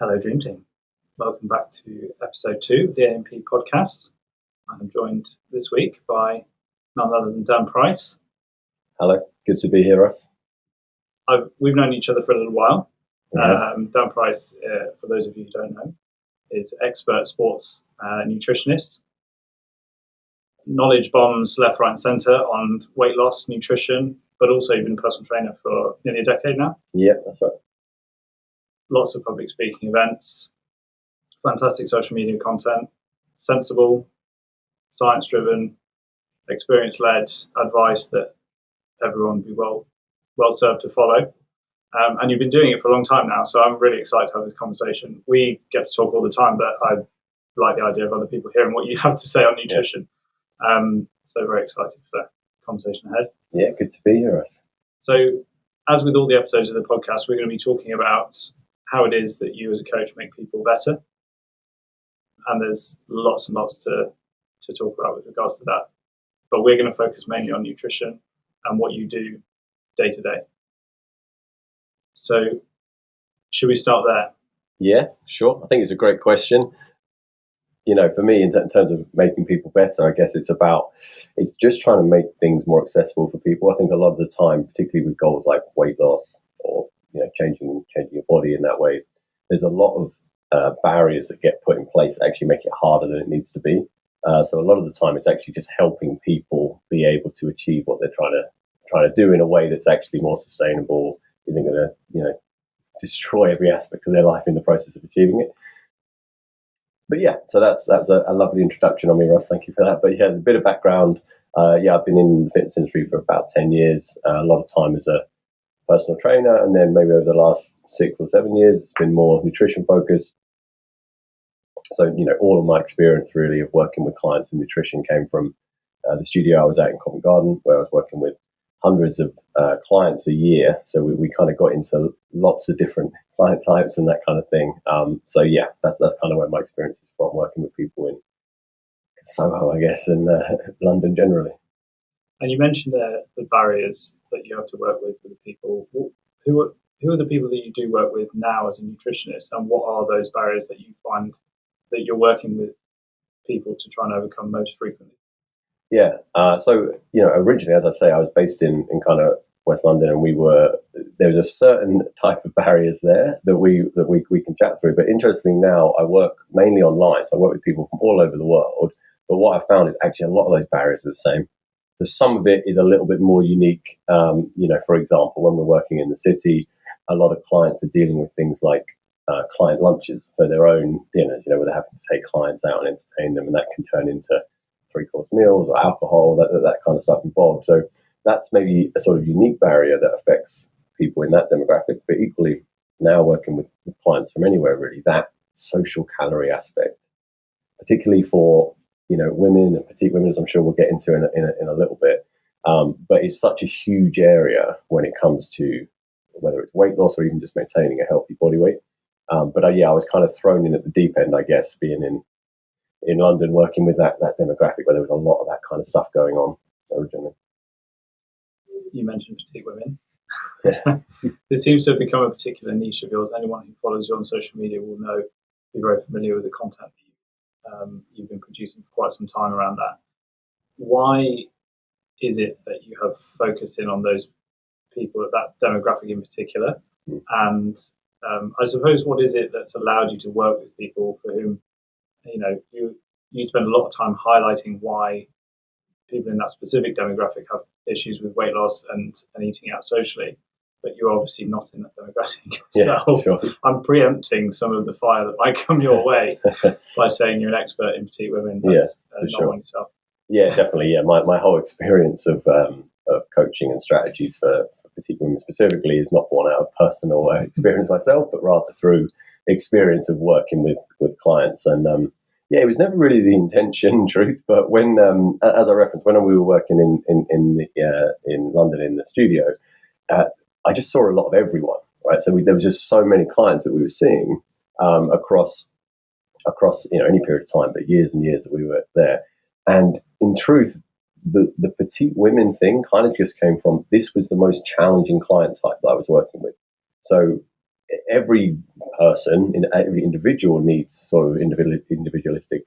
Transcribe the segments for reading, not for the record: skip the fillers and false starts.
Hello, Dream Team. Welcome back to episode 2 of the AMP podcast. I'm joined this week by none other than Dan Price. Hello, good to be here, Russ. We've known each other for a little while. Mm-hmm. Dan Price, for those of you who don't know, is expert sports nutritionist. Knowledge bombs left, right and centre on weight loss, nutrition, but also you've been a personal trainer for nearly a decade now. Yeah, that's right. Lots of public speaking events, fantastic social media content, sensible, science-driven, experience-led advice that everyone would be well served to follow. And you've been doing it for a long time now, so I'm really excited to have this conversation. We get to talk all the time, but I like the idea of other people hearing what you have to say on nutrition. Yeah. So very excited for the conversation ahead. Yeah, good to be here, Russ. So as with all the episodes of the podcast, we're going to be talking about how it is that you as a coach make people better. And there's lots and lots to talk about with regards to that. But we're going to focus mainly on nutrition and what you do day to day. So should we start there? Yeah, sure. I think it's a great question. You know, for me, in terms of making people better, I guess it's just trying to make things more accessible for people. I think a lot of the time, particularly with goals like weight loss or, changing your body in that way, there's a lot of barriers that get put in place that actually make it harder than it needs to be. So a lot of the time, it's actually just helping people be able to achieve what they're trying to do in a way that's actually more sustainable, isn't going to, destroy every aspect of their life in the process of achieving it. But yeah, so that's a lovely introduction on me, Russ. Thank you for that. But yeah, a bit of background. I've been in the fitness industry for about 10 years. A lot of time as a personal trainer, and then maybe over the last 6 or 7 years, it's been more nutrition focused. So, all of my experience really of working with clients in nutrition came from the studio I was at in Covent Garden, where I was working with hundreds of clients a year. So we kind of got into lots of different client types and that kind of thing. So yeah, that's kind of where my experience is from, working with people in Soho, I guess, and London generally. And you mentioned the barriers that you have to work with the people. Who are the people that you do work with now as a nutritionist, and what are those barriers that you find that you're working with people to try and overcome most frequently? Yeah. So, originally, as I say, I was based in kind of West London, and there was a certain type of barriers there that we can chat through. But interestingly, now I work mainly online. So I work with people from all over the world. But what I found is actually a lot of those barriers are the same. So some of it is a little bit more unique. For example, when we're working in the city, a lot of clients are dealing with things like client lunches. So their own dinners, where they're having to take clients out and entertain them, and that can turn into 3-course meals or alcohol, that kind of stuff involved. So that's maybe a sort of unique barrier that affects people in that demographic. But equally, now working with clients from anywhere, really, that social calorie aspect, particularly for women and petite women, as I'm sure we'll get into in a little bit. But it's such a huge area when it comes to whether it's weight loss or even just maintaining a healthy body weight. But I was kind of thrown in at the deep end, I guess, being in London, working with that demographic where there was a lot of that kind of stuff going on originally. You mentioned petite women. Yeah. This seems to have become a particular niche of yours. Anyone who follows you on social media will be very familiar with the content that you've been producing for quite some time around that. Why is it that you have focused in on those people, that demographic in particular? And I suppose, what is it that's allowed you to work with people for whom you spend a lot of time highlighting why people in that specific demographic have issues with weight loss and eating out socially, but you're obviously not in that demographic. Yeah, so sure. I'm preempting some of the fire that might come your way by saying you're an expert in petite women, but not on yourself. Yeah, definitely. Yeah, my whole experience of coaching and strategies for petite women specifically is not born out of personal experience myself, but rather through experience of working with clients. And it was never really the intention, in truth. But when, as I referenced, when we were working in London in the studio, I just saw a lot of everyone. Right, so there was just so many clients that we were seeing across any period of time, but years and years that we were there. And in truth, the petite women thing kind of just came from, this was the most challenging client type that I was working with. So every person, in every individual needs sort of individualistic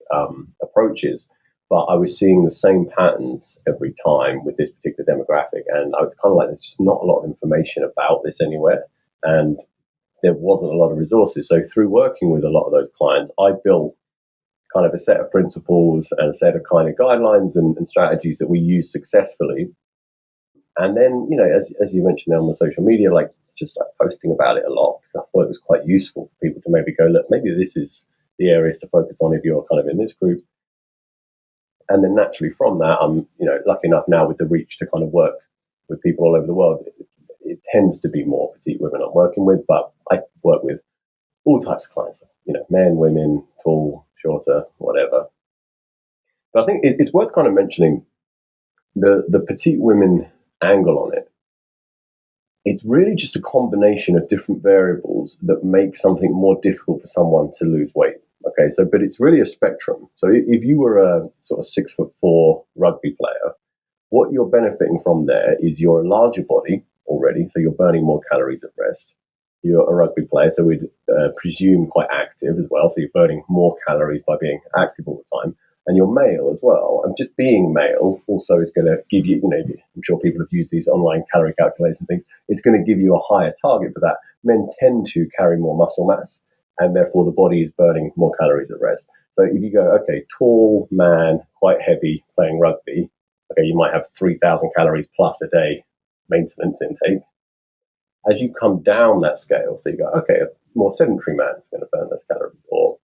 approaches. But I was seeing the same patterns every time with this particular demographic, and I was kind of like, there's just not a lot of information about this anywhere, and there wasn't a lot of resources. So through working with a lot of those clients, I built kind of a set of principles and a set of kind of guidelines and strategies that we use successfully. And then, as you mentioned on the social media, like just start posting about it a lot, because I thought it was quite useful for people to maybe go, look, maybe this is the areas to focus on if you're kind of in this group. And then naturally from that, I'm, lucky enough now with the reach to kind of work with people all over the world. It tends to be more petite women I'm working with, but I work with all types of clients, men, women, tall, shorter, whatever. But I think it's worth kind of mentioning the petite women angle on it. It's really just a combination of different variables that make something more difficult for someone to lose weight. Okay, but it's really a spectrum. So if you were a sort of 6'4" rugby player, what you're benefiting from there is you're a larger body already, so you're burning more calories at rest. You're a rugby player, so we'd presume quite active as well, so you're burning more calories by being active all the time. And you're male as well. And just being male also is going to give you, I'm sure people have used these online calorie calculators and things. It's going to give you a higher target for that. Men tend to carry more muscle mass, and therefore the body is burning more calories at rest. So if you go, okay, tall man, quite heavy, playing rugby, okay, you might have 3,000 calories plus a day maintenance intake. As you come down that scale, so you go, okay, a more sedentary man is going to burn less calories, or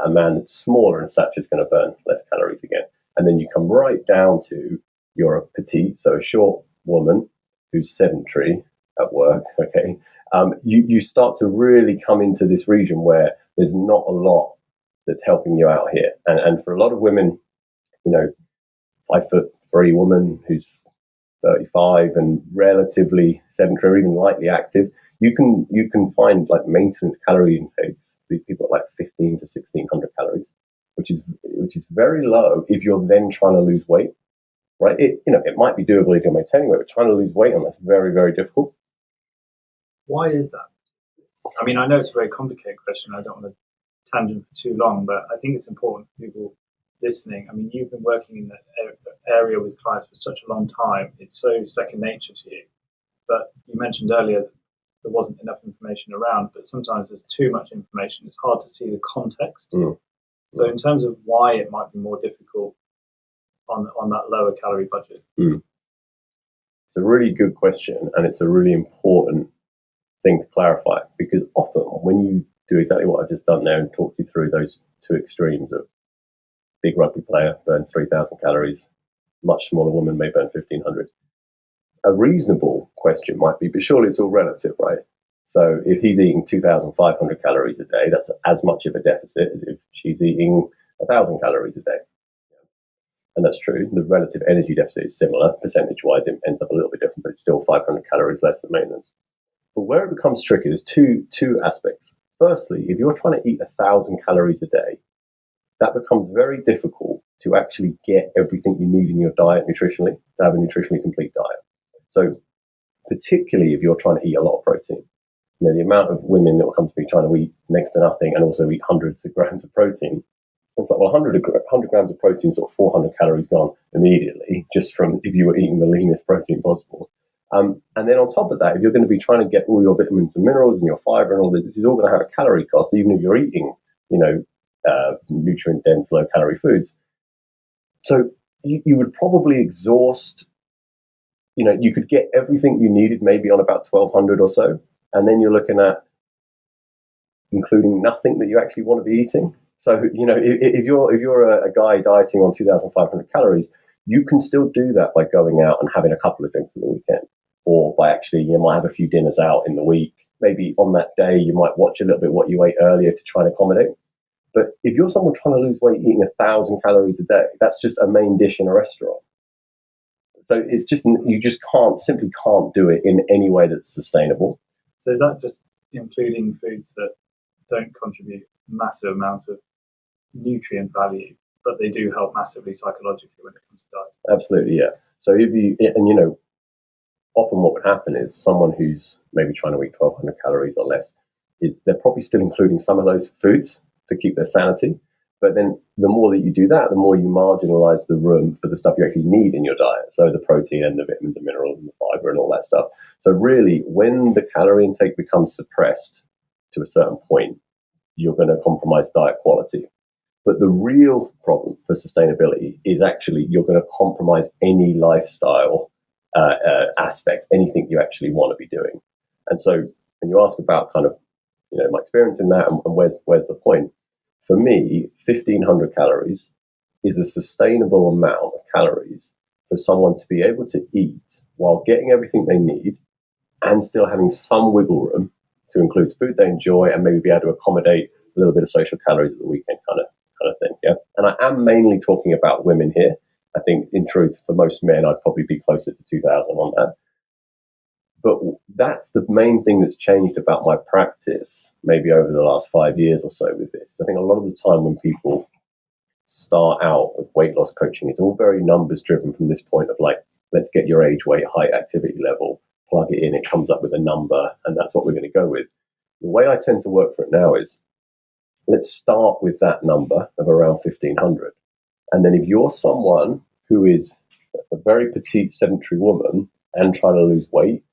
a man that's smaller in stature is going to burn less calories again. And then you come right down to you're a petite, so a short woman who's sedentary at work, okay, you start to really come into this region where there's not a lot that's helping you out here. And for a lot of women, 5'3" woman who's 35 and relatively sedentary, even lightly active, you can find like maintenance calorie intakes. These people are like 15 to 1600 calories, which is very low if you're then trying to lose weight, right? It might be doable if you're maintaining weight, but trying to lose weight on that's very, very difficult. Why is that? I mean, I know it's a very complicated question. I don't want to tangent for too long, but I think it's important for people listening. I mean, you've been working in that area with clients for such a long time. It's so second nature to you. But you mentioned earlier that there wasn't enough information around, but sometimes there's too much information. It's hard to see the context. So in terms of why it might be more difficult on that lower calorie budget. It's a really good question, and it's a really important thing to clarify, because often when you do exactly what I've just done there and talked you through those two extremes of big rugby player burns 3,000 calories, much smaller woman may burn 1,500. A reasonable question might be, but surely it's all relative, right? So if he's eating 2,500 calories a day, that's as much of a deficit as if she's eating 1,000 calories a day. And that's true. The relative energy deficit is similar. Percentage-wise, it ends up a little bit different, but it's still 500 calories less than maintenance. But where it becomes tricky, there's two aspects. Firstly, if you're trying to eat 1,000 calories a day, that becomes very difficult to actually get everything you need in your diet nutritionally, to have a nutritionally complete diet. So particularly if you're trying to eat a lot of protein, the amount of women that will come to me trying to eat next to nothing and also eat hundreds of grams of protein, it's like, well, 100 grams of protein, sort of 400 calories gone immediately, just from if you were eating the leanest protein possible. And then on top of that, if you're going to be trying to get all your vitamins and minerals and your fiber and all this is all going to have a calorie cost, even if you're eating, nutrient-dense, low-calorie foods. So you would probably exhaust, you could get everything you needed maybe on about 1,200 or so, and then you're looking at including nothing that you actually want to be eating. So, if you're a guy dieting on 2,500 calories, you can still do that by going out and having a couple of drinks on the weekend, or by actually, you might have a few dinners out in the week. Maybe on that day, you might watch a little bit what you ate earlier to try and accommodate. But if you're someone trying to lose weight eating 1,000 calories a day, that's just a main dish in a restaurant. So it's just, you just simply can't do it in any way that's sustainable. So is that just including foods that don't contribute massive amounts of nutrient value, but they do help massively psychologically when it comes to diet? Absolutely, yeah. So often what would happen is someone who's maybe trying to eat 1,200 calories or less, is they're probably still including some of those foods to keep their sanity. But then the more that you do that, the more you marginalize the room for the stuff you actually need in your diet. So the protein and the vitamins and minerals and the fiber and all that stuff. So really, when the calorie intake becomes suppressed to a certain point, you're going to compromise diet quality. But the real problem for sustainability is actually you're going to compromise any lifestyle aspect, anything you actually want to be doing. And so when you ask about kind of, my experience in that and where's the point, for me, 1,500 calories is a sustainable amount of calories for someone to be able to eat while getting everything they need and still having some wiggle room to include food they enjoy and maybe be able to accommodate a little bit of social calories at the weekend kind of thing. Yeah. And I am mainly talking about women here. I think in truth, for most men, I'd probably be closer to 2,000 on that. But that's the main thing that's changed about my practice, maybe over the last 5 years or so with this. I think a lot of the time when people start out with weight loss coaching, it's all very numbers driven from this point of like, let's get your age, weight, height, activity level, plug it in, it comes up with a number, and that's what we're going to go with. The way I tend to work for it now is, let's start with that number of around 1,500. And then if you're someone who is a very petite sedentary woman and trying to lose weight,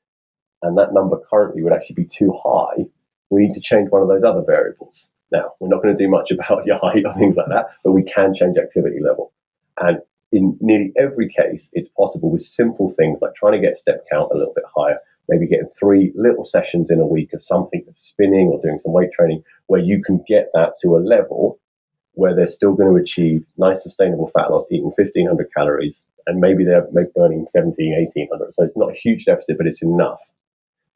and that number currently would actually be too high, we need to change one of those other variables. Now, we're not going to do much about your height or things like that, but we can change activity level. And in nearly every case, it's possible with simple things like trying to get step count a little bit higher, maybe getting 3 little sessions in a week of something, of spinning or doing some weight training, where you can get that to a level where they're still going to achieve nice sustainable fat loss, eating 1,500 calories, and maybe they're burning 1,700, 1,800. So it's not a huge deficit, but it's enough.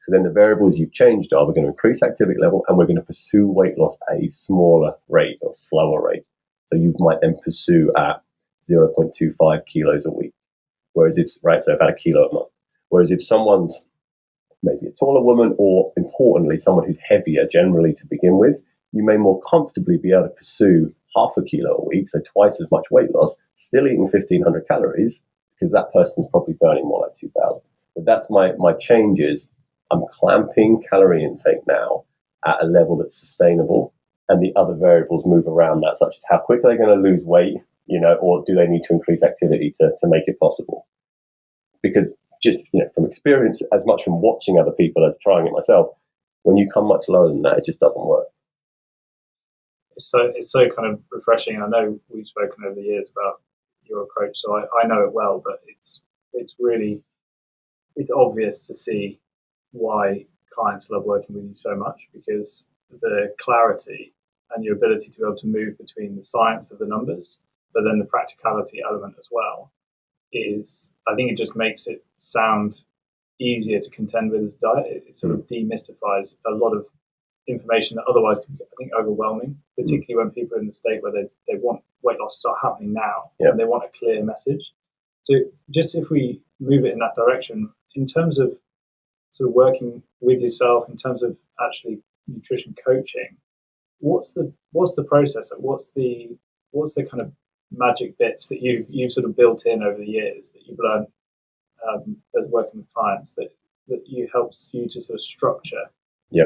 So then the variables you've changed are, we're going to increase activity level and we're going to pursue weight loss at a smaller rate or slower rate. So you might then pursue at 0.25 kilos a week. Whereas if, so about a kilo a month. Whereas if someone's maybe a taller woman, or importantly, someone who's heavier generally to begin with, you may more comfortably be able to pursue half a kilo a week, so twice as much weight loss, still eating 1,500 calories, because that person's probably burning more like 2,000. But that's my changes. I'm clamping calorie intake now at a level that's sustainable, and the other variables move around that, such as how quick are they going to lose weight, or do they need to increase activity to make it possible? Because just from experience, as much from watching other people as trying it myself, when you come much lower than that, it just doesn't work. It's so kind of refreshing. I know we've spoken over the years about your approach, so I know it well, but it's obvious to see why clients love working with you so much, because the clarity and your ability to be able to move between the science of the numbers, but then the practicality element as well, I think it just makes it sound easier to contend with as a diet. It sort of demystifies a lot of information that otherwise can be, I think, overwhelming, particularly when people are in the state where they want weight loss to start happening now, and they want a clear message. So just if we move it in that direction, in terms of sort of working with yourself, in terms of actually nutrition coaching, what's the process? What's the kind of magic bits that you've sort of built in over the years that you've learned as working with clients that helps you to sort of structure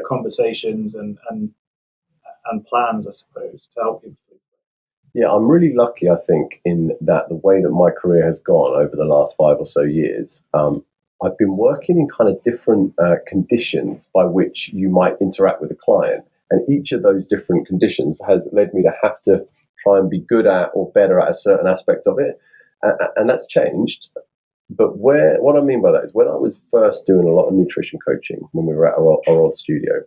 conversations and plans, I suppose, to help people? Yeah, I'm really lucky, I think, in that the way that my career has gone over the last 5 or so years, I've been working in kind of different conditions by which you might interact with a client. And each of those different conditions has led me to have to try and be good at or better at a certain aspect of it. And that's changed. But what I mean by that is, when I was first doing a lot of nutrition coaching, when we were at our old studio,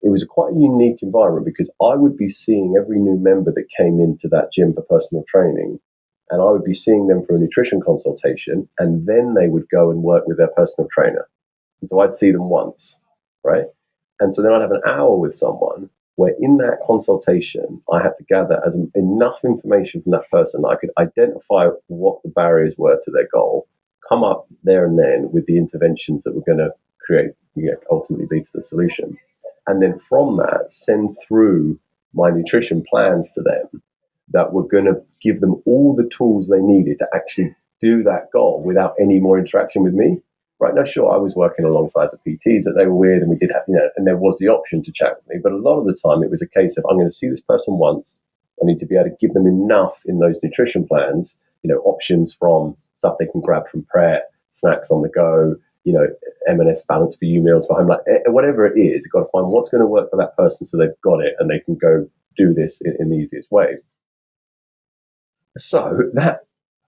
it was quite a unique environment, because I would be seeing every new member that came into that gym for personal training, and I would be seeing them for a nutrition consultation, and then they would go and work with their personal trainer. And so I'd see them once, right? And so then I'd have an hour with someone where in that consultation, I had to gather enough information from that person that I could identify what the barriers were to their goal, come up there and then with the interventions that were going to create, ultimately lead to the solution. And then from that, send through my nutrition plans to them that were going to give them all the tools they needed to actually do that goal without any more interaction with me. Right now, sure, I was working alongside the PTs that they were with, and we did have, and there was the option to chat with me. But a lot of the time, it was a case of, I'm going to see this person once. I need to be able to give them enough in those nutrition plans, options from stuff they can grab from prep, snacks on the go, M&S balance for you meals for home, like whatever it is. You've got to find what's going to work for that person so they've got it and they can go do this in the easiest way. So that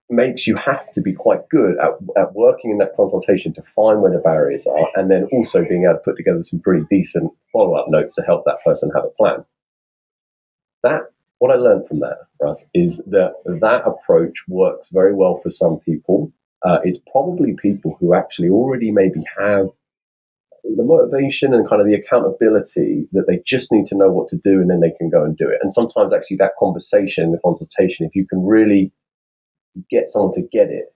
makes you have to be quite good at working in that consultation to find where the barriers are, and then also being able to put together some pretty decent follow-up notes to help that person have a plan. What I learned from that, Russ, is that approach works very well for some people. It's probably people who actually already maybe have the motivation and kind of the accountability that they just need to know what to do, and then they can go and do it. And sometimes actually that conversation, the consultation, if you can really get someone to get it,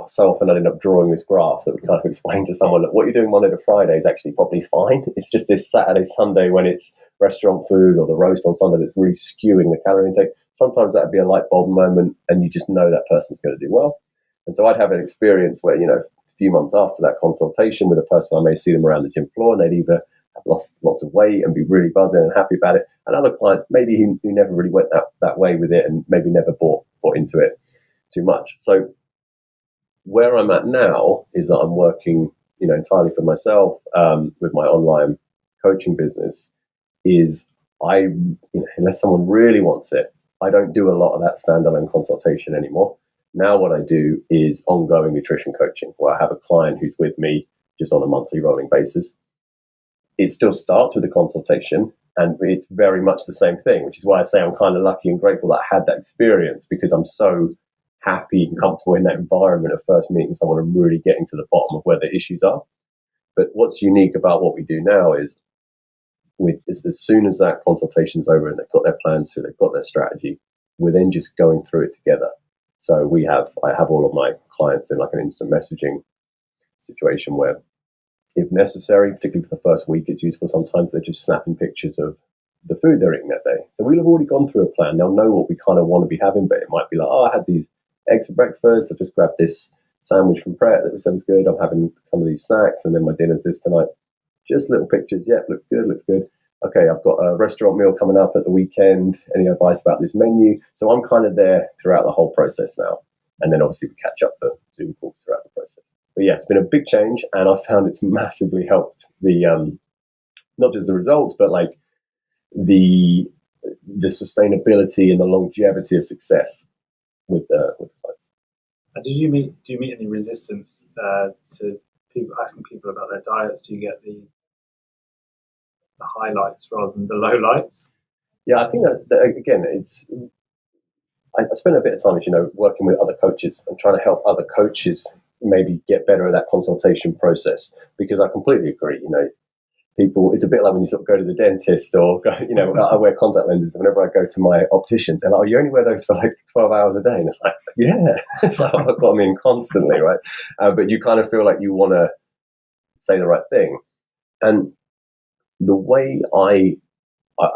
so often I end up drawing this graph that would kind of explain to someone that what you're doing Monday to Friday is actually probably fine. It's just this Saturday, Sunday when it's restaurant food or the roast on Sunday that's really skewing the calorie intake. Sometimes that'd be a light bulb moment and you just know that person's going to do well. And so I'd have an experience where, a few months after that consultation with a person, I may see them around the gym floor and they'd either have lost lots of weight and be really buzzing and happy about it. And other clients, maybe who never really went that way with it and maybe never bought into it too much. So where I'm at now is that I'm working, entirely for myself with my online coaching business. Is unless someone really wants it, I don't do a lot of that standalone consultation anymore. Now what I do is ongoing nutrition coaching, where I have a client who's with me just on a monthly rolling basis. It still starts with a consultation, and it's very much the same thing, which is why I say I'm kind of lucky and grateful that I had that experience, because I'm so happy and comfortable in that environment of first meeting someone and really getting to the bottom of where the issues are. But what's unique about what we do now is as soon as that consultation's over and they've got their plans, so they've got their strategy, we're then just going through it together. So I have all of my clients in like an instant messaging situation where, if necessary, particularly for the first week, it's useful. Sometimes they're just snapping pictures of the food they're eating that day. So we'll have already gone through a plan. They'll know what we kind of want to be having, but it might be like, I had these eggs for breakfast. I've just grabbed this sandwich from Pret that sounds good. I'm having some of these snacks, and then my dinner's this tonight. Just little pictures. Yeah, looks good. Okay, I've got a restaurant meal coming up at the weekend. Any advice about this menu? So I'm kind of there throughout the whole process now. And then obviously we catch up for Zoom calls throughout the process. But yeah, it's been a big change, and I found it's massively helped the not just the results, but like the sustainability and the longevity of success with clients. And do you meet any resistance to people asking people about their diets? Do you get the highlights rather than the lowlights? Yeah, I think that again, I spend a bit of time, working with other coaches and trying to help other coaches maybe get better at that consultation process, because I completely agree. People, it's a bit like when you sort of go to the dentist or go, I wear contact lenses whenever I go to my opticians, and you only wear those for like 12 hours a day, and it's like, yeah, so I've got them in constantly, right? But you kind of feel like you want to say the right thing, and the way I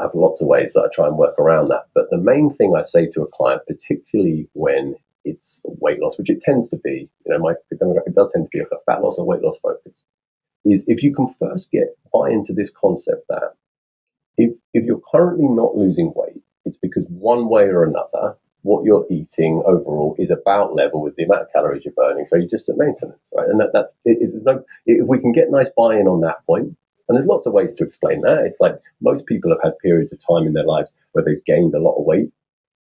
have lots of ways that I try and work around that. But the main thing I say to a client, particularly when it's weight loss, which it tends to be, my demographic does tend to be a fat loss or weight loss focus, is if you can first buy into this concept that if you're currently not losing weight, it's because one way or another, what you're eating overall is about level with the amount of calories you're burning. So you're just at maintenance, right? And that's if we can get nice buy-in on that point. And there's lots of ways to explain that. It's like most people have had periods of time in their lives where they've gained a lot of weight.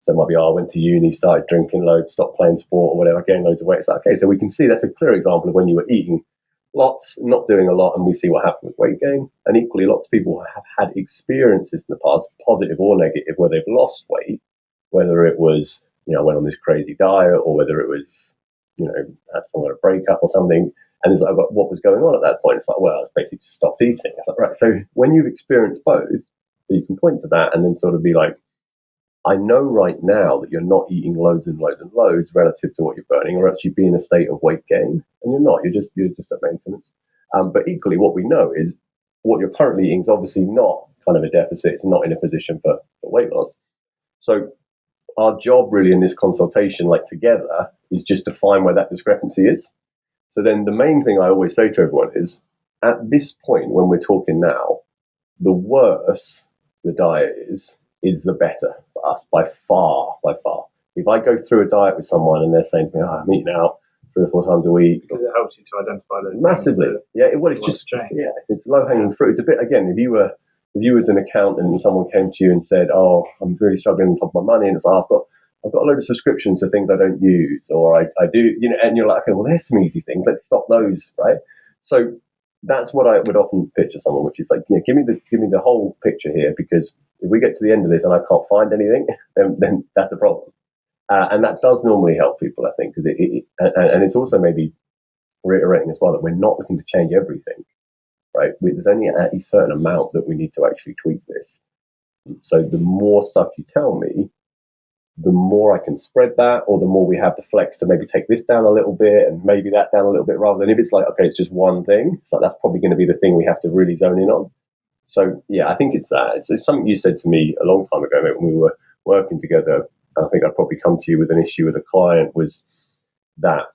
So it might be, I went to uni, started drinking loads, stopped playing sport or whatever, gained loads of weight. It's like, okay, so we can see that's a clear example of when you were eating lots, not doing a lot, and we see what happened with weight gain. And equally, lots of people have had experiences in the past, positive or negative, where they've lost weight, whether it was, I went on this crazy diet, or whether it was, had some kind of breakup or something. And it's like, what was going on at that point? It's like, well, I basically just stopped eating. It's like, right. So when you've experienced both, you can point to that and then sort of be like, I know right now that you're not eating loads and loads and loads relative to what you're burning, or else you'd be in a state of weight gain, and you're not. You're just at maintenance. But equally, what we know is what you're currently eating is obviously not kind of a deficit. It's not in a position for weight loss. So our job really in this consultation, like together, is just to find where that discrepancy is. So then the main thing I always say to everyone is, at this point when we're talking now, the worse the diet is the better for us by far, by far. If I go through a diet with someone and they're saying to me, I'm eating out 3 or 4 times a week. Because it helps you to identify those massively. things Well, it's just, it's low-hanging fruit. It's a bit, again, if you was an accountant and someone came to you and said, I'm really struggling on top of my money, and it's like, I've got a load of subscriptions to things I don't use, or I do, and you're like, okay, well, there's some easy things. Let's stop those, right? So that's what I would often pitch to someone, which is like, give me the whole picture here, because if we get to the end of this and I can't find anything, then that's a problem. And that does normally help people, I think, because and it's also maybe reiterating as well that we're not looking to change everything, right? There's only a certain amount that we need to actually tweak this. So the more stuff you tell me, the more I can spread that, or the more we have the flex to maybe take this down a little bit and maybe that down a little bit, rather than if it's like, okay, it's just one thing. It's like, that's probably going to be the thing we have to really zone in on. So yeah, I think it's that. It's something you said to me a long time ago, when we were working together. I think I'd probably come to you with an issue with a client, was that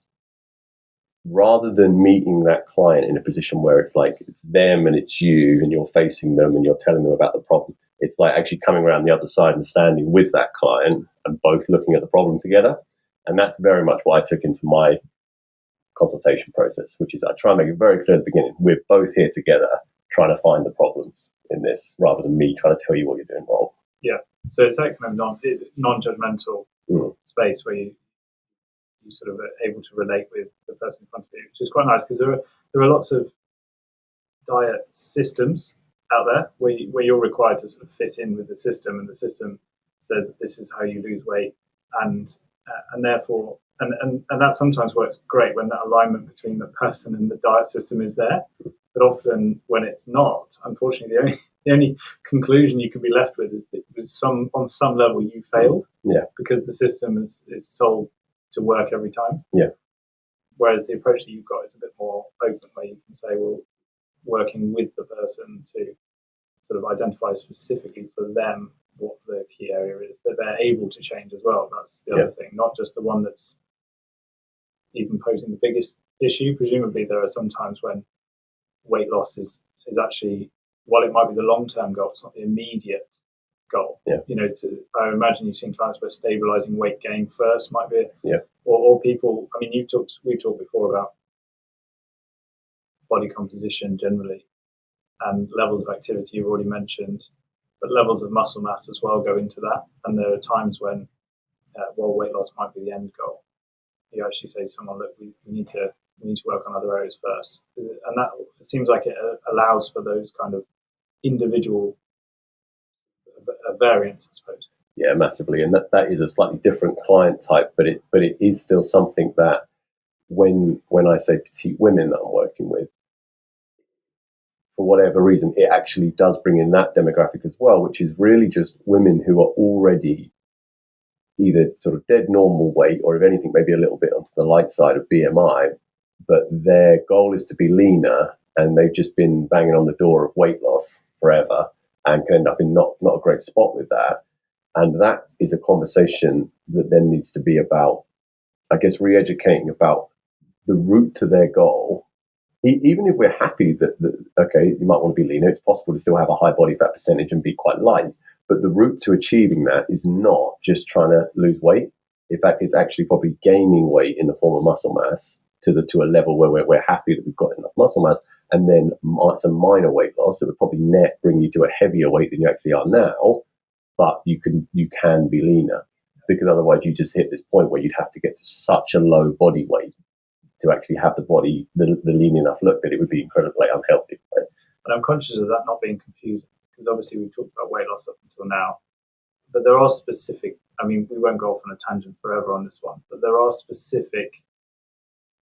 rather than meeting that client in a position where it's like it's them and it's you and you're facing them and you're telling them about the problem, it's like actually coming around the other side and standing with that client and both looking at the problem together. And that's very much what I took into my consultation process, which is I try and make it very clear at the beginning, we're both here together trying to find the problems in this, rather than me trying to tell you what you're doing wrong. Yeah. So it's that kind of non-judgmental space where you sort of are able to relate with the person in front of you, which is quite nice, because there are lots of diet systems out there where you're required to sort of fit in with the system, and the system says that this is how you lose weight, and therefore and that sometimes works great when that alignment between the person and the diet system is there. But often when it's not, unfortunately, the only conclusion you can be left with is that it was on some level you failed. Yeah. Because the system is sold to work every time. Yeah. Whereas the approach that you've got is a bit more open, where you can say, well, working with the person to sort of identify specifically for them what the key area is that they're able to change as well. That's the other thing, not just the one that's even posing the biggest issue. Presumably there are some times when weight loss is actually, while it might be the long-term goal, it's not the immediate goal. Yeah. I imagine you've seen clients where stabilizing weight gain first might be or people, I mean, we've talked before about body composition generally and levels of activity you've already mentioned, but levels of muscle mass as well go into that. And there are times when while weight loss might be the end goal, you actually say to someone, look, we need to work on other areas first. And that, it seems like it allows for those kind of individual variants, I suppose. Yeah, massively. And that is a slightly different client type, but it is still something that when I say petite women that I'm working with, for whatever reason, it actually does bring in that demographic as well, which is really just women who are already either sort of dead normal weight, or if anything, maybe a little bit onto the light side of BMI, but their goal is to be leaner, and they've just been banging on the door of weight loss forever and can end up in not a great spot with that. And that is a conversation that then needs to be about, I guess, re-educating about the route to their goal. Even if we're happy that, okay, you might want to be leaner, it's possible to still have a high body fat percentage and be quite light. But the route to achieving that is not just trying to lose weight. In fact, it's actually probably gaining weight in the form of muscle mass to a level where we're happy that we've got enough muscle mass, and then some minor weight loss that would probably net bring you to a heavier weight than you actually are now. But you can be leaner, because otherwise you just hit this point where you'd have to get to such a low body weight to actually have the body, the lean enough look, that it would be incredibly unhealthy. Right? And I'm conscious of that not being confusing, because obviously we've talked about weight loss up until now, but there are specific, I mean, we won't go off on a tangent forever on this one, but there are specific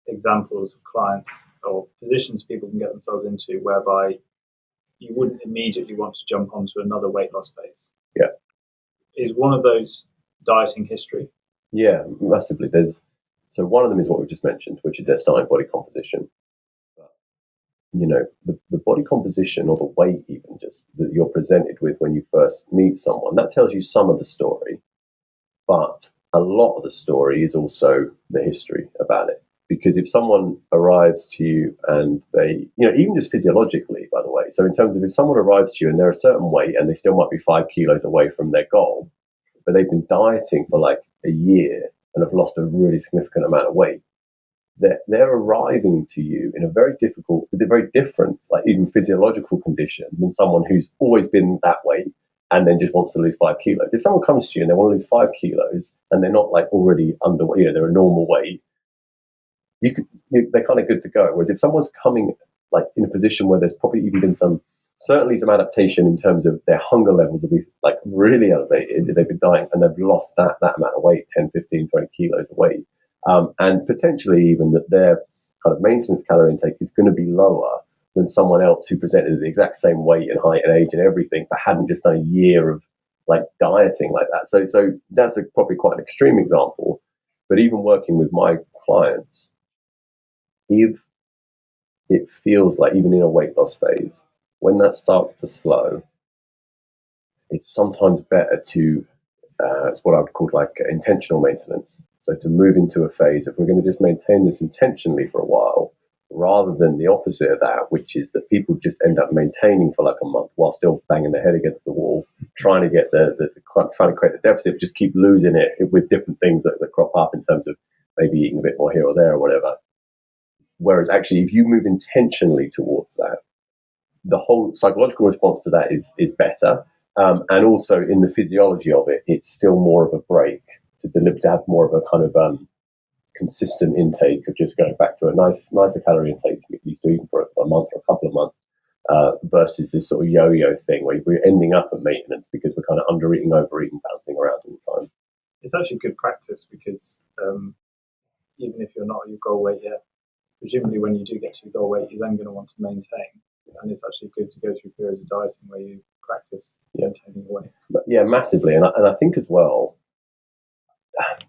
examples of clients or positions people can get themselves into whereby you wouldn't immediately want to jump onto another weight loss phase. Yeah. Is one of those dieting history? Yeah, massively. So one of them is what we've just mentioned, which is their starting body composition. But, the body composition, or the weight even just that you're presented with when you first meet someone, that tells you some of the story. But a lot of the story is also the history about it. Because if someone arrives to you and they, even just physiologically, by the way, so in terms of if someone arrives to you and they're a certain weight and they still might be 5 kilos away from their goal, but they've been dieting for like a year and have lost a really significant amount of weight, they're arriving to you in a very different, like even physiological condition than someone who's always been that weight and then just wants to lose 5 kilos. If someone comes to you and they want to lose 5 kilos and they're not like already underweight, they're a normal weight, they're kind of good to go. Whereas if someone's coming like in a position where there's probably even been certainly some adaptation in terms of their hunger levels will be like really elevated, they've been dying and they've lost that amount of weight, 10, 15, 20 kilos of weight, and potentially even that their kind of maintenance calorie intake is going to be lower than someone else who presented at the exact same weight and height and age and everything, but hadn't just done a year of like dieting like that. So that's probably quite an extreme example. But even working with my clients, if it feels like even in a weight loss phase, when that starts to slow, it's sometimes better to, it's what I would call like intentional maintenance. So to move into a phase, if we're going to just maintain this intentionally for a while, rather than the opposite of that, which is that people just end up maintaining for like a month while still banging their head against the wall, trying to get trying to create the deficit, just keep losing it with different things that crop up in terms of maybe eating a bit more here or there or whatever. Whereas actually, if you move intentionally towards that, the whole psychological response to that is better. And also in the physiology of it, it's still more of a break to have more of a kind of consistent intake of just going back to a nicer calorie intake you used to eat for a month or a couple of months, versus this sort of yo-yo thing where we're ending up at maintenance because we're kind of under-eating, overeating, bouncing around all the time. It's actually good practice because even if you're not at your goal weight yet, presumably when you do get to your goal weight, you're then going to want to maintain. And it's actually good to go through periods of dieting where you practice maintaining your weight. But yeah, massively. And I think as well,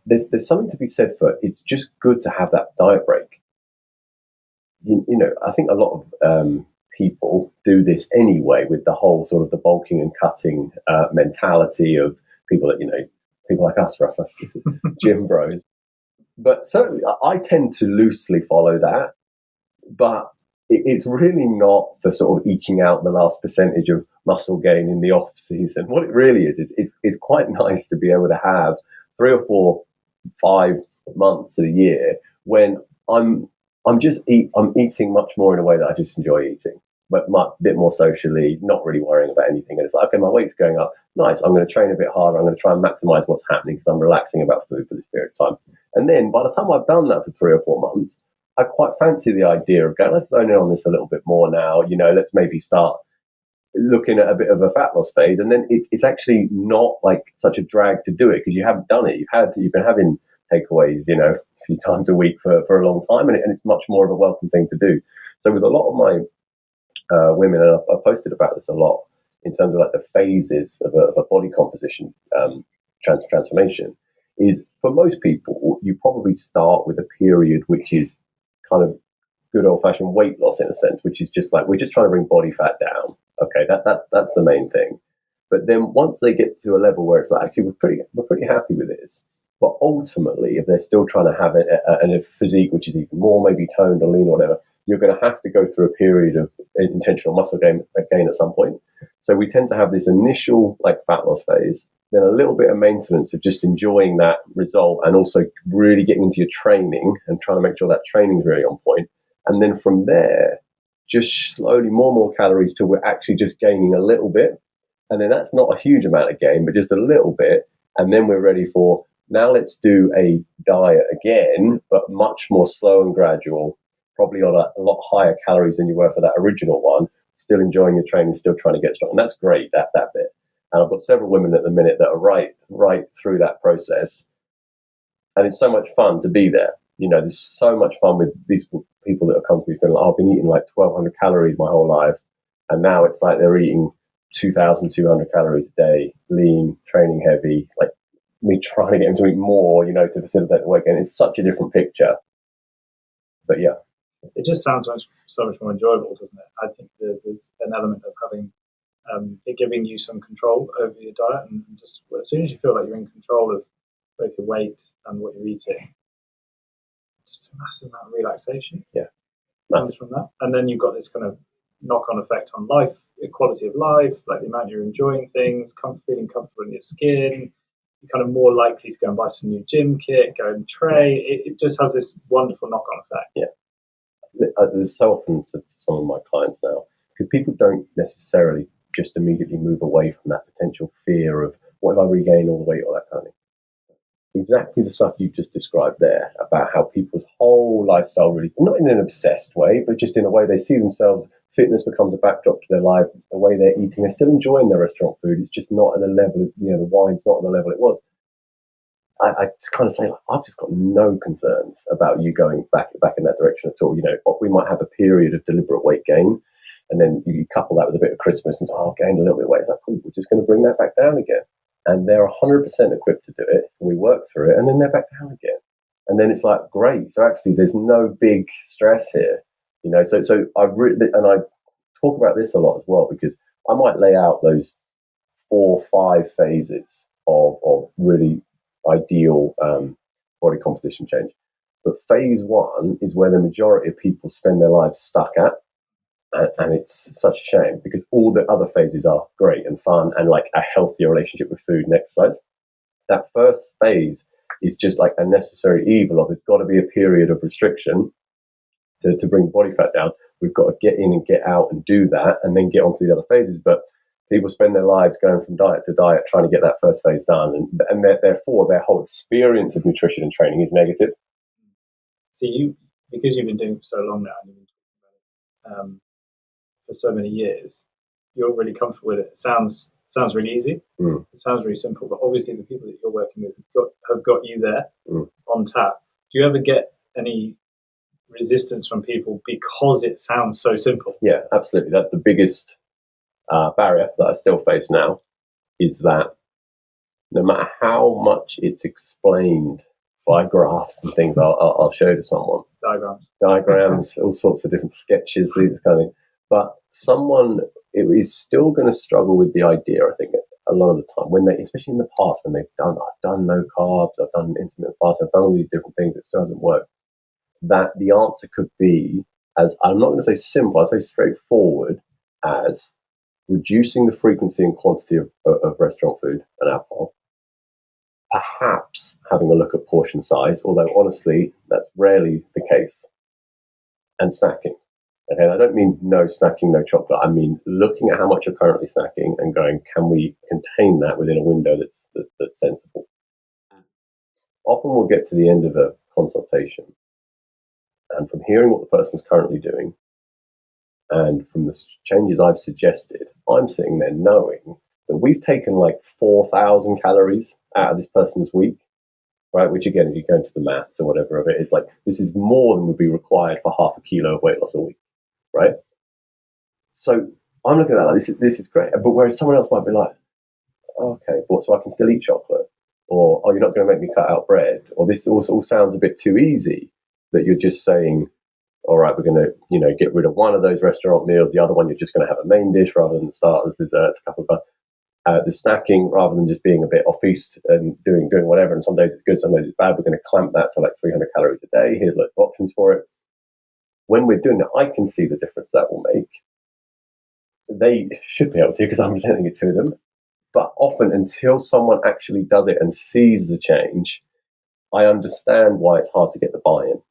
there's something to be said for it's just good to have that diet break. I think a lot of people do this anyway with the whole sort of the bulking and cutting mentality of people like us gym bros. But certainly I tend to loosely follow that, but it's really not for sort of eking out the last percentage of muscle gain in the off season. What it really is it's quite nice to be able to have 3 or 4, 5 months of the year when I'm eating much more in a way that I just enjoy eating, but a bit more socially, not really worrying about anything. And it's like, okay, my weight's going up. Nice. I'm going to train a bit harder. I'm going to try and maximize what's happening because I'm relaxing about food for this period of time. And then by the time I've done that for 3 or 4 months, I quite fancy the idea of going, let's zone in on this a little bit more now. Let's maybe start looking at a bit of a fat loss phase. And then it's actually not like such a drag to do it because you haven't done it. You've been having takeaways, a few times a week for a long time, and it's much more of a welcome thing to do. So with a lot of my women, and I've posted about this a lot in terms of like the phases of a body composition transformation, is for most people, you probably start with a period which is kind of good old-fashioned weight loss in a sense, which is just like we're just trying to bring body fat down. Okay, that's the main thing. But then once they get to a level where it's like, actually, we're pretty happy with this. But ultimately, if they're still trying to have a physique which is even more maybe toned or lean or whatever, you're going to have to go through a period of intentional muscle gain at some point. So we tend to have this initial like fat loss phase, then a little bit of maintenance of just enjoying that result and also really getting into your training and trying to make sure that training is really on point. And then from there, just slowly more and more calories till we're actually just gaining a little bit. And then that's not a huge amount of gain, but just a little bit. And then we're ready for, now let's do a diet again, but much more slow and gradual, probably on a lot higher calories than you were for that original one, still enjoying your training, still trying to get strong. And that's great, that bit. And I've got several women at the minute that are right through that process. And it's so much fun to be there. There's so much fun with these people that have come to me feeling like, I've been eating like 1,200 calories my whole life. And now it's like they're eating 2,200 calories a day, lean, training heavy, like me trying to get them to eat more, to facilitate the weight gain. It's such a different picture. But yeah. It just sounds so much more enjoyable, doesn't it? I think there's an element of having it giving you some control over your diet, and just as soon as you feel like you're in control of both your weight and what you're eating, just a massive amount of relaxation. Yeah, comes from that. And then you've got this kind of knock-on effect on life, quality of life, like the amount you're enjoying things, feeling comfortable in your skin. You're kind of more likely to go and buy some new gym kit, go and train. It just has this wonderful knock-on effect. Yeah. There's so often to some of my clients now, because people don't necessarily just immediately move away from that potential fear of what if I regain all the weight or that kind of thing. Exactly the stuff you've just described there about how people's whole lifestyle really, not in an obsessed way, but just in a way they see themselves, fitness becomes a backdrop to their life, the way they're eating, they're still enjoying their restaurant food, it's just not at the level, the wine's not at the level it was. I just kind of say, like, I've just got no concerns about you going back in that direction at all. We might have a period of deliberate weight gain, and then you couple that with a bit of Christmas and say, I've gained a little bit of weight. It's like, cool, we're just going to bring that back down again. And they're 100% equipped to do it. And we work through it, and then they're back down again. And then it's like, great. So actually, there's no big stress here. So I've written, and I talk about this a lot as well, because I might lay out those 4 or 5 phases of really ideal body composition change. But phase 1 is where the majority of people spend their lives stuck at. And it's such a shame, because all the other phases are great and fun and like a healthier relationship with food and exercise. That first phase is just like a necessary evil of there's got to be a period of restriction to bring body fat down. We've got to get in and get out and do that and then get on to the other phases. But people spend their lives going from diet to diet trying to get that first phase done. And therefore, their whole experience of nutrition and training is negative. So because you've been doing it for so long now, and you've been talking about it for so many years, you're really comfortable with it. It sounds really easy. It sounds really simple, but obviously the people that you're working with have got you there on tap. Do you ever get any resistance from people because it sounds so simple? Yeah, absolutely. That's the biggest barrier that I still face now, is that no matter how much it's explained by graphs and things I'll show to someone, diagrams, all sorts of different sketches, these kind of things, but someone is still going to struggle with the idea, I think, a lot of the time, when they, especially in the past, when I've done no carbs, I've done intermittent fasting, I've done all these different things, it still hasn't worked, that the answer could be, as I'm not going to say simple, I'll say straightforward, as reducing the frequency and quantity of restaurant food and alcohol, perhaps having a look at portion size, although honestly, that's rarely the case, and snacking. Okay, I don't mean no snacking, no chocolate. I mean looking at how much you're currently snacking and going, can we contain that within a window that's sensible? Often we'll get to the end of a consultation, and from hearing what the person's currently doing, and from the changes I've suggested, I'm sitting there knowing that we've taken like 4,000 calories out of this person's week, right? Which again, if you go into the maths or whatever of it, is like, this is more than would be required for half a kilo of weight loss a week, right? So I'm looking at that like, this is great. But whereas someone else might be like, okay, but so I can still eat chocolate, or you're not going to make me cut out bread, or this all sounds a bit too easy, that you're just saying, all right, we're going to, get rid of one of those restaurant meals. The other one, you're just going to have a main dish rather than starters, desserts, a couple of the snacking, rather than just being a bit off-piste and doing whatever. And some days it's good, some days it's bad. We're going to clamp that to like 300 calories a day. Here's loads of options for it. When we're doing that, I can see the difference that will make. They should be able to, because I'm presenting it to them. But often, until someone actually does it and sees the change, I understand why it's hard to get the buy-in.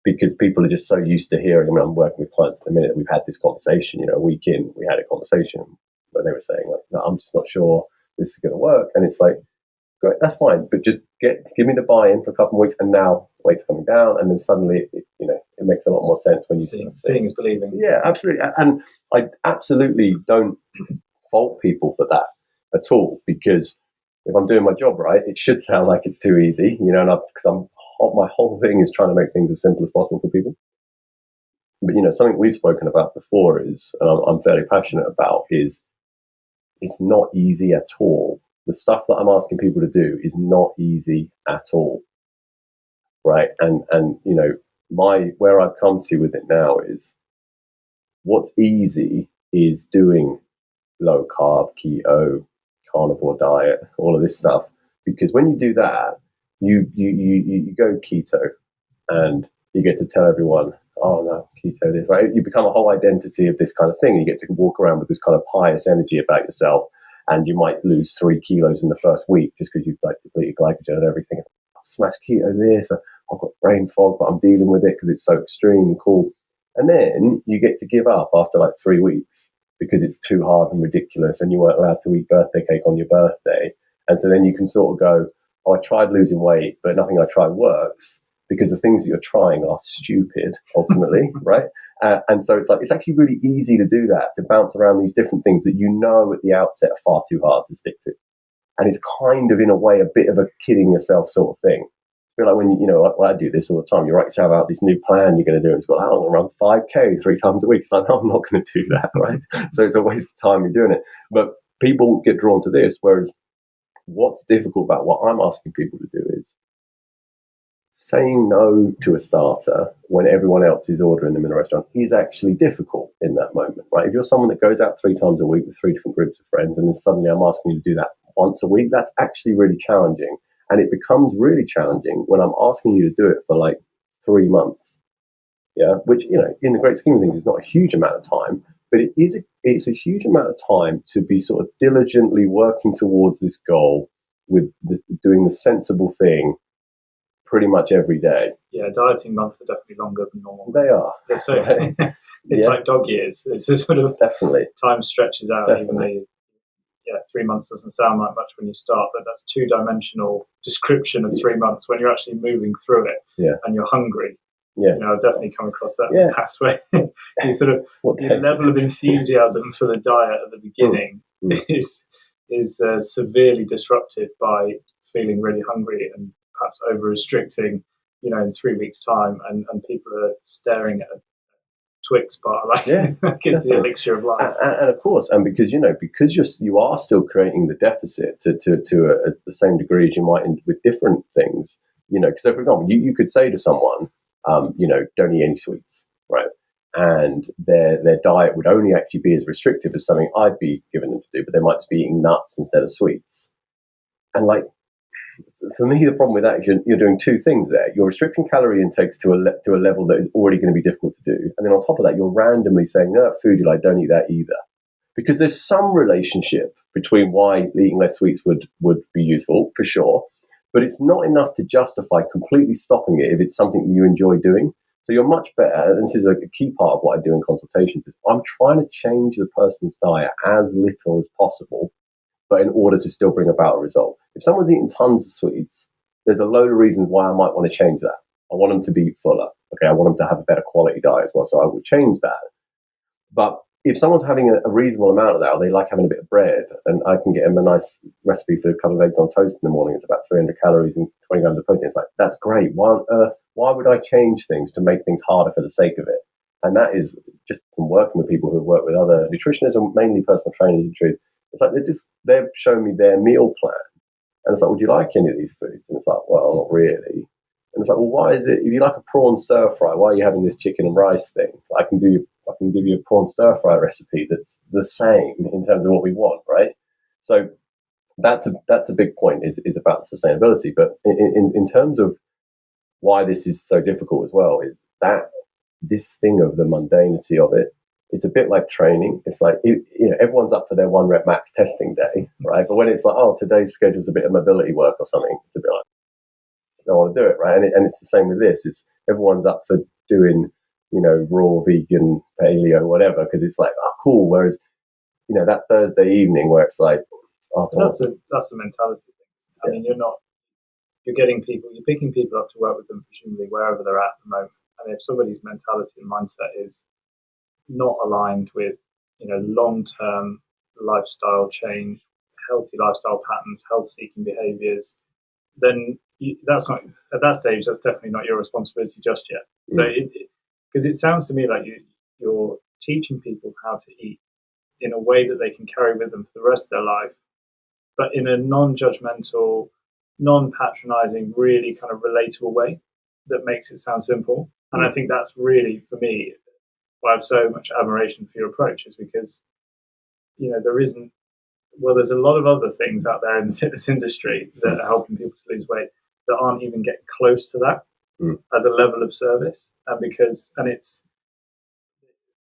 Because people are just so used to hearing. I mean, I'm working with clients at the minute. We've had this conversation. A week in, we had a conversation where they were saying, like, no, I'm just not sure this is going to work. And it's like, great, that's fine, but just give me the buy-in for a couple of weeks, and now weight's coming down, and then suddenly, it makes a lot more sense when you seeing is believing. Yeah, absolutely. And I absolutely don't fault people for that at all, because if I'm doing my job right, it should sound like it's too easy, and because my whole thing is trying to make things as simple as possible for people. But something we've spoken about before is, and I'm fairly passionate about, is it's not easy at all. The stuff that I'm asking people to do is not easy at all, right? And where I've come to with it now is, what's easy is doing low carb, keto, carnivore diet, all of this stuff. Because when you do that, you go keto, and you get to tell everyone, oh no, keto this, right? You become a whole identity of this kind of thing. You get to walk around with this kind of pious energy about yourself, and you might lose 3 kilos in the first week just because you've like depleted glycogen and everything. It's like, smash keto this, I've got brain fog, but I'm dealing with it because it's so extreme and cool. And then you get to give up after like 3 weeks because it's too hard and ridiculous, and you weren't allowed to eat birthday cake on your birthday. And so then you can sort of go, oh, I tried losing weight, but nothing I try works, because the things that you're trying are stupid, ultimately, right? And so it's actually really easy to do that, to bounce around these different things that you know at the outset are far too hard to stick to. And it's kind of, in a way, a bit of a kidding yourself sort of thing. It's a bit like when, I do this all the time. You write yourself out this new plan you're going to do, and it's got, I'm going to run 5K 3 times a week. It's like, no, I'm not going to do that, right? So it's a waste of time you're doing it. But people get drawn to this, whereas what's difficult about what I'm asking people to do is saying no to a starter when everyone else is ordering them in a restaurant is actually difficult in that moment, right? If you're someone that goes out 3 times a week with 3 different groups of friends, and then suddenly I'm asking you to do that once a week, that's actually really challenging. And it becomes really challenging when I'm asking you to do it for like 3 months, yeah, which, in the great scheme of things, is not a huge amount of time, but it's a huge amount of time to be sort of diligently working towards this goal with doing the sensible thing pretty much every day. Yeah, dieting months are definitely longer than normal. They are. It's like dog years. It's just sort of definitely time stretches out. Definitely. Even 3 months doesn't sound like much when you start, but that's 2-dimensional description of 3 months when you're actually moving through it and you're hungry. Yeah. I've definitely come across that in the past, where you sort of the level of enthusiasm for the diet at the beginning is severely disrupted by feeling really hungry and perhaps over restricting, in 3 weeks' time, and people are staring at a Twix bar like it's the elixir of life. And of course, and because you are still creating the deficit to the same degree as you might with different things. So for example, you could say to someone, don't eat any sweets, right? And their diet would only actually be as restrictive as something I'd be giving them to do, but they might just be eating nuts instead of sweets. And like, for me, the problem with that is you're doing 2 things there. You're restricting calorie intakes to a level that is already going to be difficult to do. And then on top of that, you're randomly saying, no, that food you like, don't eat that either. Because there's some relationship between why eating less sweets would be useful, for sure. But it's not enough to justify completely stopping it if it's something you enjoy doing. So you're much better, and this is a key part of what I do in consultations, is I'm trying to change the person's diet as little as possible, but in order to still bring about a result. If someone's eating tons of sweets, there's a load of reasons why I might want to change that. I want them to be fuller. Okay, I want them to have a better quality diet as well, so I will change that. But if someone's having a reasonable amount of that, or they like having a bit of bread, and I can get them a nice recipe for a couple of eggs on toast in the morning, it's about 300 calories and 20 grams of protein. It's like, that's great. Why on earth? Why would I change things to make things harder for the sake of it? And that is just from working with people who work with other nutritionists, and mainly personal trainers, in truth. It's like they've shown me their meal plan, and it's like, would you like any of these foods? And it's like, well, not really. And it's like, well, why is it? If you like a prawn stir fry, why are you having this chicken and rice thing? I can give you a prawn stir fry recipe that's the same in terms of what we want, right? So that's a big point is about sustainability. But in terms of why this is so difficult as well, is that this thing of the mundanity of it. It's a bit like training. It's like, everyone's up for their 1 rep max testing day, right? But when it's like, oh, today's schedule's a bit of mobility work or something, it's a bit like, I don't want to do it, right? And it's the same with this. It's everyone's up for doing, raw, vegan, paleo, whatever, because it's like, oh, cool. Whereas, that Thursday evening where it's like, oh, that's a mentality thing. I mean, you're picking people up to work with them, presumably wherever they're at the moment. And if somebody's mentality and mindset is not aligned with, long-term lifestyle change, healthy lifestyle patterns, health-seeking behaviours, then that's not, at that stage, that's definitely not your responsibility just yet. So, because it sounds to me like you're teaching people how to eat in a way that they can carry with them for the rest of their life, but in a non-judgmental, non-patronizing, really kind of relatable way that makes it sound simple. And I think that's really, for me, why I have so much admiration for your approach, is because, there's a lot of other things out there in the fitness industry that are helping people to lose weight that aren't even getting close to that. as a level of service, and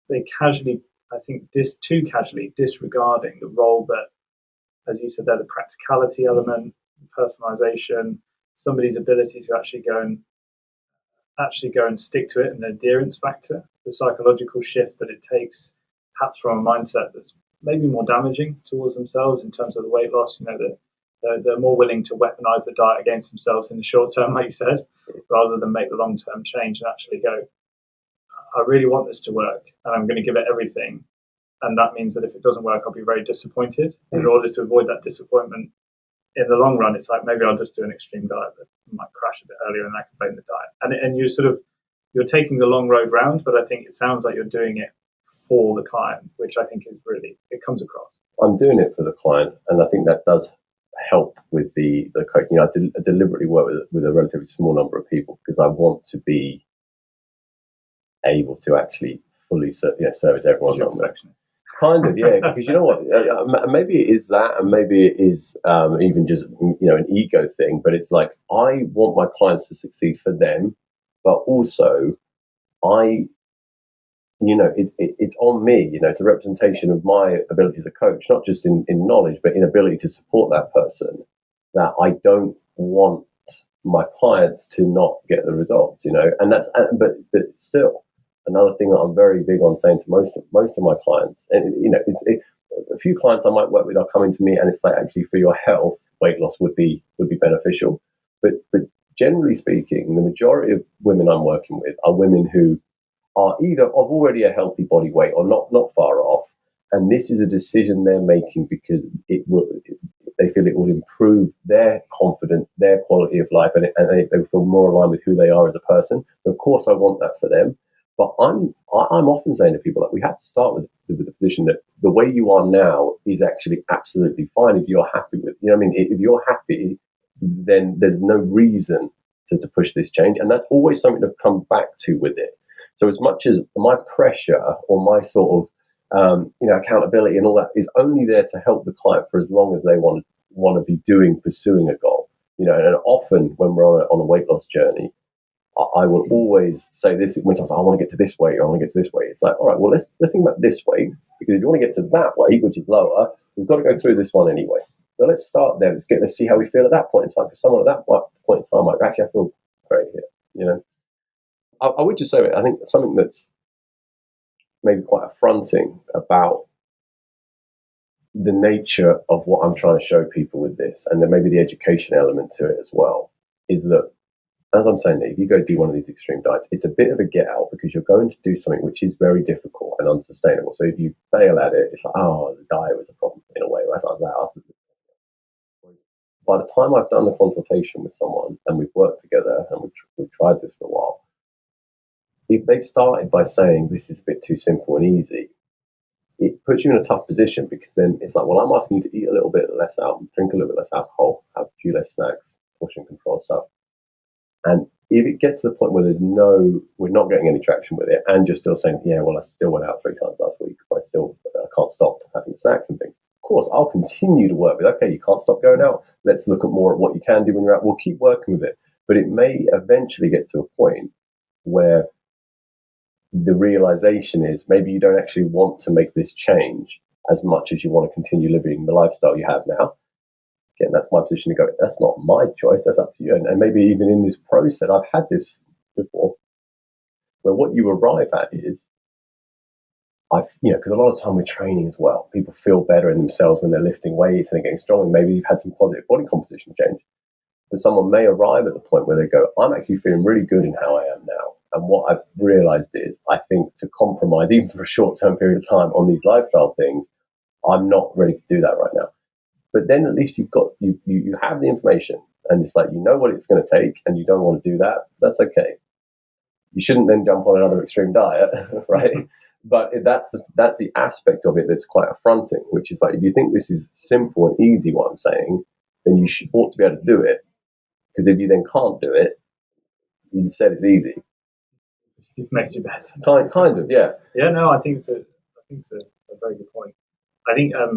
they casually, I think, too casually disregarding the role that, as you said there, the practicality element, personalisation, somebody's ability to actually go and stick to it, and the adherence factor, the psychological shift that it takes, perhaps from a mindset that's maybe more damaging towards themselves in terms of the weight loss. They're more willing to weaponize the diet against themselves in the short term, like you said, rather than make the long term change and actually go, I really want this to work, and I'm going to give it everything. And that means that if it doesn't work, I'll be very disappointed. In order to avoid that disappointment in the long run, it's like, maybe I'll just do an extreme diet that might crash a bit earlier, and I can blame the diet. And you're taking the long road round, but I think it sounds like you're doing it for the client, which I think is really, it comes across. I'm doing it for the client, and I think that does help with the coaching. I deliberately work with a relatively small number of people because I want to be able to actually fully service everyone. Kind of, yeah, because you know what, maybe it is that, and maybe it is even just an ego thing, but it's like, I want my clients to succeed for them, but also it's on me. It's a representation of my ability as a coach, not just in knowledge, but in ability to support that person, that I don't want my clients to not get the results, but still, another thing that I'm very big on saying to most of my clients, and a few clients I might work with are coming to me, and it's like, actually, for your health, weight loss would be beneficial. But generally speaking, the majority of women I'm working with are women who are either of already a healthy body weight or not far off, and this is a decision they're making because they feel it will improve their confidence, their quality of life, and they feel more aligned with who they are as a person. Of course, I want that for them. But I'm often saying to people that we have to start with the position that the way you are now is actually absolutely fine if you're happy with. If you're happy, then there's no reason to push this change, and that's always something to come back to with it. So as much as my pressure or my sort of accountability and all that is only there to help the client for as long as they want to be pursuing a goal. And often when we're on a weight loss journey, I will always say this when someone's like, I want to get to this weight, or I want to get to this weight. It's like, all right, well, let's think about this weight, because if you want to get to that weight, which is lower, we've got to go through this one anyway. So let's start there. Let's see how we feel at that point in time. Because someone at that point in time might actually, I feel great here. I would just say, I think something that's maybe quite affronting about the nature of what I'm trying to show people with this, and then maybe the education element to it as well, is that, as I'm saying, if you go do one of these extreme diets, it's a bit of a get out, because you're going to do something which is very difficult and unsustainable. So if you fail at it, it's like, oh, the diet was a problem in a way, right? Like that. By the time I've done the consultation with someone and we've worked together and we've tried this for a while, if they've started by saying this is a bit too simple and easy, it puts you in a tough position, because then it's like, well, I'm asking you to eat a little bit less out, drink a little bit less alcohol, have a few less snacks, portion control stuff. And if it gets to the point where we're not getting any traction with it, and you're still saying, yeah, well, I still went out 3 times last week, but I can't stop having snacks and things. Of course, I'll continue to work with, okay, you can't stop going out. Let's look at more at what you can do when you're out. We'll keep working with it. But it may eventually get to a point where the realization is maybe you don't actually want to make this change as much as you want to continue living the lifestyle you have now. Again, that's my position to go, that's not my choice, that's up to you. And maybe even in this process, I've had this before, where what you arrive at is, because a lot of the time we're training as well, people feel better in themselves when they're lifting weights and they're getting stronger. Maybe you've had some positive body composition change. But someone may arrive at the point where they go, I'm actually feeling really good in how I am now. And what I've realized is, I think to compromise, even for a short-term period of time, on these lifestyle things, I'm not ready to do that right now. But then at least you have the information, and it's like, you know what it's going to take, and you don't want to do that. That's okay. You shouldn't then jump on another extreme diet, right? But that's the aspect of it that's quite affronting, which is like, if you think this is simple and easy, what I'm saying, then you ought to be able to do it. Because if you then can't do it, you've said it's easy. You've made your best. Kind of, yeah. Yeah, no, I think it's a very good point. I think, I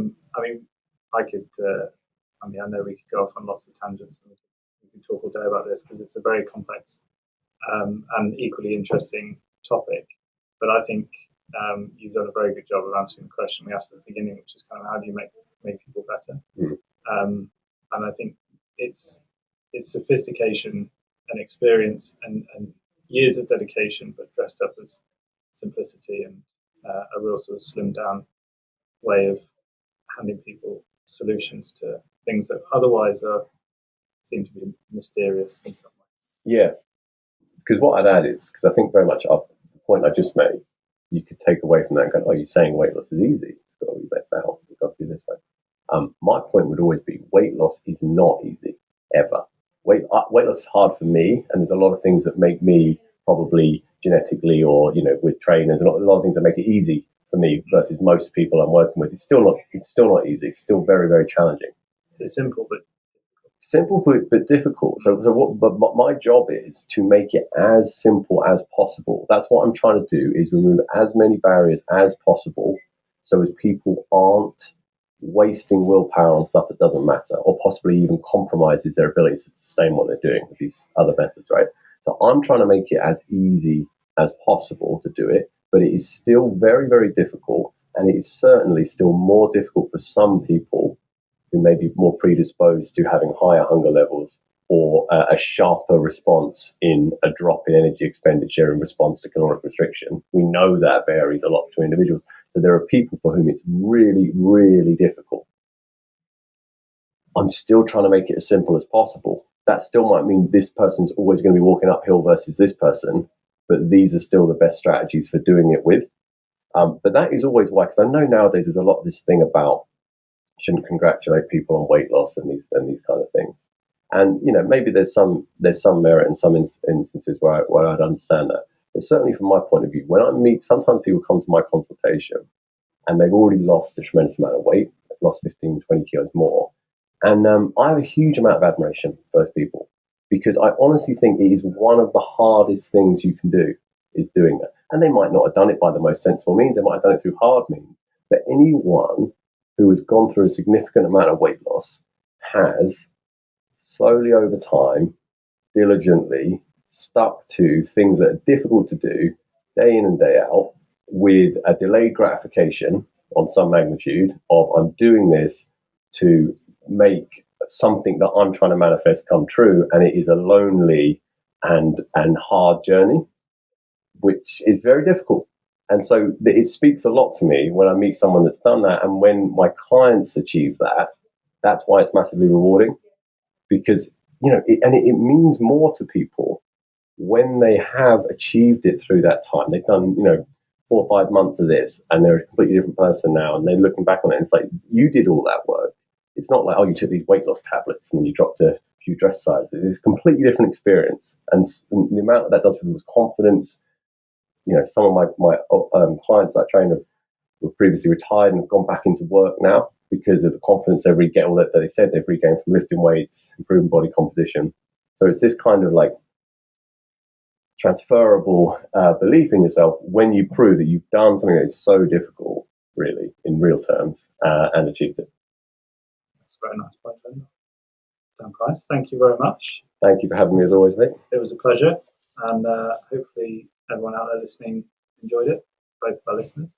know we could go off on lots of tangents, and we could talk all day about this, because it's a very complex and equally interesting topic. But I think you've done a very good job of answering the question we asked at the beginning, which is kind of how do you make people better? And I think it's sophistication and experience and years of dedication, but dressed up as simplicity and a real sort of slimmed down way of handing people solutions to things that otherwise seem to be mysterious in some way. Yeah, because what I'd add is, because I think very much the point I just made, you could take away from that and go, oh, you're saying weight loss is easy. It's got to be less out. You've got to do this way. My point would always be weight loss is not easy, ever. Weight loss is hard for me, and there's a lot of things that make me probably genetically or, with trainers, a lot of things that make it easy for me versus most people I'm working with. It's still not easy. It's still very, very challenging. So simple but difficult. But my job is to make it as simple as possible. That's what I'm trying to do, is remove as many barriers as possible, so as people aren't wasting willpower on stuff that doesn't matter, or possibly even compromises their ability to sustain what they're doing with these other methods, right? So I'm trying to make it as easy as possible to do it, but it is still very, very difficult, and it is certainly still more difficult for some people who may be more predisposed to having higher hunger levels or a sharper response in a drop in energy expenditure in response to caloric restriction. We know that varies a lot between individuals. So there are people for whom it's really, really difficult. I'm still trying to make it as simple as possible. That still might mean this person's always going to be walking uphill versus this person, but these are still the best strategies for doing it with. But that is always why, because I know nowadays there's a lot of this thing about shouldn't congratulate people on weight loss and these kind of things. And maybe there's some merit in some instances where I'd understand that. But certainly from my point of view, when I meet, sometimes people come to my consultation and they've already lost a tremendous amount of weight, they've lost 15, 20 kilos more. And I have a huge amount of admiration for those people, because I honestly think it is one of the hardest things you can do, is doing that. And they might not have done it by the most sensible means, they might have done it through hard means. But anyone who has gone through a significant amount of weight loss has slowly over time, diligently stuck to things that are difficult to do day in and day out, with a delayed gratification on some magnitude of, I'm doing this to make something that I'm trying to manifest come true. And it is a lonely and hard journey, which is very difficult. And so it speaks a lot to me when I meet someone that's done that. And when my clients achieve that, that's why it's massively rewarding, because, it means more to people when they have achieved it through that time. They've done, 4 or 5 months of this, and they're a completely different person now. And they're looking back on it, and it's like, you did all that work. It's not like, oh, you took these weight loss tablets and then you dropped a few dress sizes. It's a completely different experience. And the amount that does for people's confidence, some of my clients that I trained were previously retired and have gone back into work now because of the confidence they get, all that they've said they've regained from lifting weights, improving body composition. So it's this kind of like transferable belief in yourself when you prove that you've done something that is so difficult, really, in real terms, and achieved it. That's a very nice point, Dan Price. Thank you very much. Thank you for having me, as always, mate. It was a pleasure, and hopefully everyone out there listening enjoyed it, both of our listeners.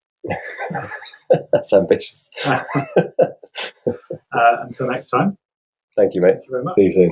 That's ambitious. Until next time. Thank you, mate. Thank you very much. See you soon.